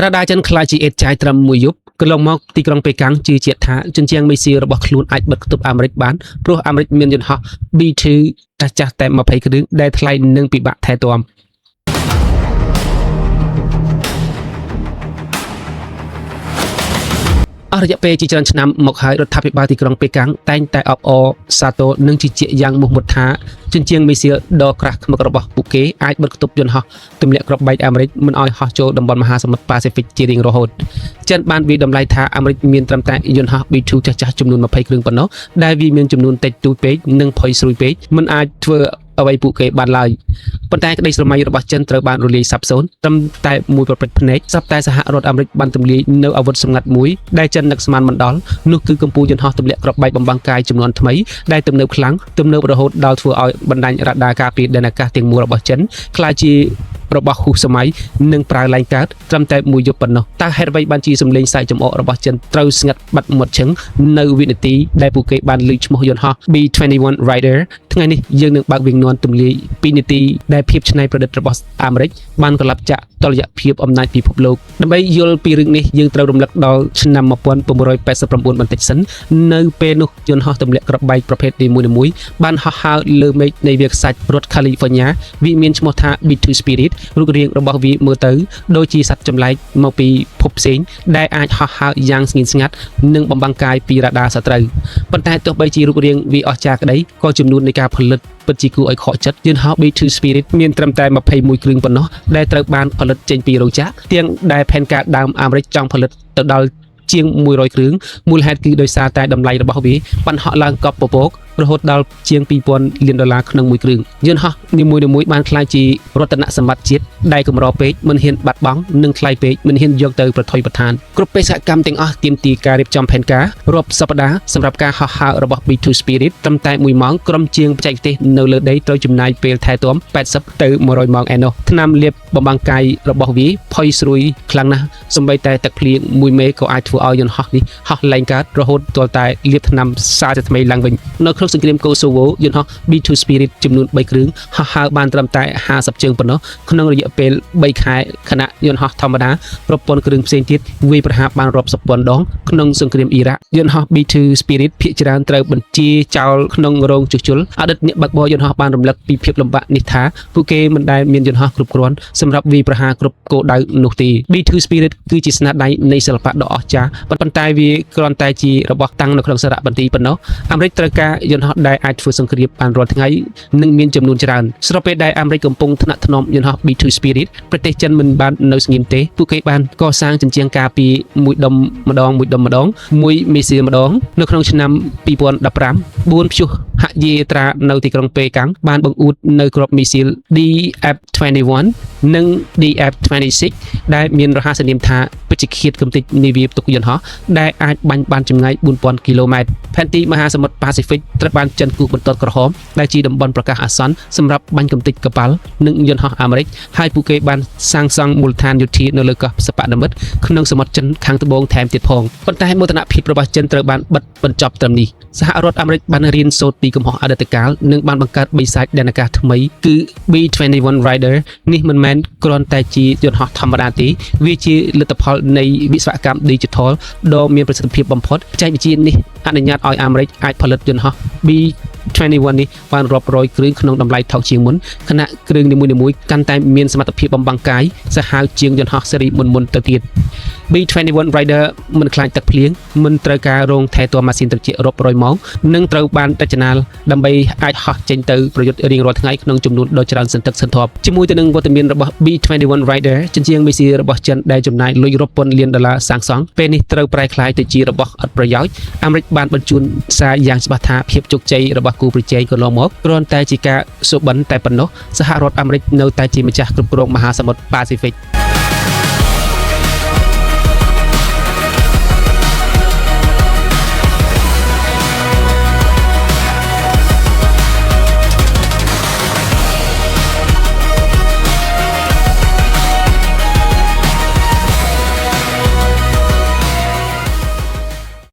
រ៉ាដាចិនខ្លាចជាអេតចាយត្រឹមមួយយប់កន្លងមកទីក្រុងប៉េកាំងជឿជាក់ថាជនជាងមីស៊ីលរបស់ខ្លួនអាចបិទគប់អាមេរិកបានព្រោះអាមេរិកមានយន្តហោះ B2 ចាស់តែ20គ្រឿងដែលថ្លៃនិងពិបាកថែទាំអស់រយៈពេលជាច្រើនឆ្នាំមកហើយរដ្ឋាភិបាលទីក្រុងប៉េកាំងតែងតែអបអរសាទរនិងជឿជាក់យ៉ាងមោះមុតថាជនជាងមីស៊ីលដ៏ក្រាស់ឃ្មឹករបស់ពួកគេអាចបិទគប់យន្តហោះទម្លាក់គ្រាប់បែកអាមេរិកមិនឲ្យហោះចូលតំបន់មហាសមុទ្រប៉ាស៊ីហ្វិកជារៀងរហូតចិនបានវិតម្លៃថាអាមេរិកមានត្រឹមតែយន្តហោះ B2 ចាស់ៗចំនួន20គ្រឿងប៉ុណ្ណោះដែលវាមានចំនួនតិចតួចពេកនិងផុយស្រួយពេកមិនអាចធ្វើអ្វីពួកគេបានឡើយប៉ុន្តែក្តីស្រមៃរបស់ចិនត្រូវបានរលាយសាបសូន្យត្រឹមតែមួយប្រព្រឹត្តភ្នែកស្រាប់តែសហរដ្ឋអាមេរិកបានទម្លាយនៅអាវុធសម្ងាត់មួយដែលចិននឹកស្មានមិនដល់នោះគឺកម្ពុជាយន្តហោះទម្លាក់គ្រាប់បែកបំបាំងកាយចំនួនថ្មីដែលទំនើបខ្លាំងទំនើបរហូតដល់ធ្វើឲ្យបណ្ដាញរ៉ាដាការពារដែនអាកាសទាំងមូលរបស់ចិនក្លាយជារបស់ហ៊ូសម័យនិងប្រើឡើងកើតត្រឹមតែមួយយប់ប៉ុណ្ណោះតើហេតុអ្វីបានជាសម្លេងសើចចំអករបស់ចិនត្រូវស្ងាត់បាត់មាត់ឈឹងនៅវិនាទីដែលពួកគេបានលើកឈ្មោះយន្តហោះ B21 Raider ថ្ងៃនេះយើងនឹងបើកវាំងនន់ទម្លាយ2នាទីដែលភាពច្នៃប្រឌិតរបស់អាមេរិកបានកលាប់ចាក់តុល្យភាពអំណាចពិភពលោកដើម្បីយល់ពីរឿងនេះយើងត្រូវរំលឹកដល់ឆ្នាំ1989បន្តិចសិននៅពេលនោះយន្តហោះទម្លាក់គ្រាប់បែកប្រភេទនីមួយៗបានហោះហើរលើមេឃនៃវាលខ្សាច់រដ្ឋ California វាមានឈ្មោះថា B2 Spirit រូបរាងរបស់វាមើលទៅដូចជាសត្វចម្លែកមកពីភពផ្សេងដែលអាចហោះហើរយ៉ាងស្ងៀមស្ងាត់និងបំបាំងកាយពីរ៉ាដាសត្រូវប៉ុន្តែទោះបីជារូបរាងវាអស្ចារ្យក្តីក៏ចំនួននៃការផលិតពិតជាគួរឲ្យខកចិត្តយន្តហោះ B2 Spirit មានត្រឹមតែ21គ្រឿងប៉ុណ្ណោះដែលត្រូវបានផលិតចេញពីរោងចក្រទាំងដែលផែនការដើមអាមេរិកចង់ផលិតទៅដល់ជាង100គ្រឿងមូលហេតុគឺដោយសារតែតម្លៃរបស់វាបានហក់ឡើងកប់ពពករហូតដល់ជាង$2000លានក្នុងមួយគ្រឿងយន្តហោះនីមួយៗបានក្លាយជារតនសម្បត្តិជាតិដែលកម្រពេកមិនហ៊ានបាត់បង់និងថ្លៃពេកមិនហ៊ានយកទៅប្រថុយប្រឋានគ្រប់បេសកកម្មទាំងអស់ទាមទារការរៀបចំផែនការរាប់សប្តាហ៍សម្រាប់ការហោះហើររបស់ B2 Spirit ត្រឹមតែ1ម៉ោងក្រុមជាងបច្ចេកទេសនៅលើដីត្រូវចំណាយពេលថែទាំ80ទៅ100ម៉ោងឯណោះថ្នាំលាបបំបាំងកាយរបស់វាផុយស្រួយខ្លាំងណាស់សូម្បីតែទឹកភ្លៀង1មេក៏អាចធ្វើឲ្យយន្តហោះនេះហោះឡើងកើតរហូតទាល់តែលាបថ្នាំសារជាថ្មីឡើងវិញនៅក្នុងសង្គ្រាមកូសូវូយន្តហោះ B2 Spirit ចំនួន3គ្រឿងហោះហើរបានត្រឹមតែ50ជើងប៉ុណ្ណោះក្នុងរយៈពេល3ខែខណៈយន្តហោះធម្មតាប្រព័ន្ធគ្រឿងផ្សេងទៀតវាយប្រហារបានរាប់សិបពាន់ដងក្នុងសង្គ្រាមអ៊ីរ៉ាក់យន្តហោះ B2 Spirit ភាគច្រើនត្រូវបញ្ជាចោលក្នុងរោងជួសជុលអតីតអ្នកបើកបរយន្តហោះបានរំលឹកពីភាពលំបាកនេះថាពួកគេមិនដែលមានយន្តហោះគ្រប់គ្រាន់សម្រាប់វាយប្រហារគ្រប់គោលដៅនោះទេ B2 Spirit គឺជាស្នាដៃនៃសិល្បៈដ៏អស្ចារ្យប៉ុន្តែវាគ្រាន់តែជារបស់តាំងនៅក្នុងសារៈបន្ទីប៉ុណ្ណោះអាមេរិកត្រូវការយន្តហោះដែលអាចធ្វើសង្គ្រាមបានរាល់ថ្ងៃនិងមានចំនួនច្រើនស្របពេលដែលអាមេរិកកំពុងថ្នាក់ថ្នមយន្តហោះ B2 Spirit ប្រទេសចិនមិនបាននៅស្ងៀមទេពួកគេបានកសាងជញ្ជាំងការពារមួយដុំម្ដងមួយមីស៊ីលម្ដងនៅក្នុងឆ្នាំ2015 4ព្យុះហយាត្រានៅទីក្រុងប៉េកាំងបានបង្អួតនៅគ្រាប់មីស៊ីល DF-21 និង DF-26 ដែលមានរហស្សនាមថាពេជ្ឈឃាតកំទេចនាវាផ្ទុកយន្តហោះដែលអាចបាញ់បានចម្ងាយ 4000 គីឡូម៉ែត្រផែនទីមហាសមុទ្រប៉ាស៊ីហ្វិកត្រូវបានចិនគូសបន្ទាត់ក្រហមដែលជាតំបន់ប្រកាសអាសន្នសម្រាប់បាញ់កំទេចកប៉ាល់និងយន្តហោះអាមេរិកហើយពួកគេបានសាងសង់មូលដ្ឋានយោធានៅលើកោះសពនិមិត្តក្នុងសមុទ្រចិនខាងត្បូងថែមទៀតផងប៉ុន្តែមោទនភាពរបស់ចិនត្រូវបានបិទបញ្ចប់ត្រឹមនេះសហរដ្ឋអាមេរិកបានរៀនសូត្រពីកំហុសអតីតកាលនិងបានបង្កើតបិសាចដែនអាកាសថ្មីគឺ B21 Raider នេះមិនមែនគ្រាន់តែជាយន្តហោះធម្មតាទេវាជាលទ្ធផលនៃវិស្វកម្ម Digital ដ៏មានប្រសិទ្ធភាពបំផុតបច្ចេកវិទ្យានេះអនុញ្ញាតឲ្យអាមេរិកអាចផលិតយន្តហោះ B21 នេះបានរាប់រយគ្រឿងក្នុងតម្លៃថោកជាងមុនខណៈគ្រឿងនីមួយៗកាន់តែមានសមត្ថភាពបំបាំងកាយសាហាវជាងយន្តហោះស៊េរីមុនទៅទៀត B21 Raider មិនខ្លាចទឹកភ្លៀងមិនត្រូវការរោងថែទាំម៉ាស៊ីនត្រជាក់រាប់រយម៉ោងនិងត្រូវបានរចនាដើម្បីអាចហោះចេញទៅប្រយុទ្ធរៀងរាល់ថ្ងៃក្នុងចំនួនដ៏ច្រើនសន្ធឹកសន្ធាប់ជាមួយទៅនឹងវត្តមានរបស់ B21 Raider ជញ្ជាំងមីស៊ីលរបស់ចិនដែលចំណាយលុយរាប់ពាន់លានដុល្លារសាងសង់ពេលនេះត្រូវប្រែក្លាយទៅជារបស់អត់ប្រយោជន៍អាមេរិកបានបញ្ជូនសារយ៉ាងច្បាស់ថាភាពជោគជ័យរបស់គូប្រជែងកន្លងមកគ្រាន់តែជាការសុបិនតែប៉ុណ្ណោះសហរដ្ឋអាមេរិកនៅតែជាម្ចាស់គ្រប់គ្រងមហាសមុទ្រប៉ាស៊ីហ្វិក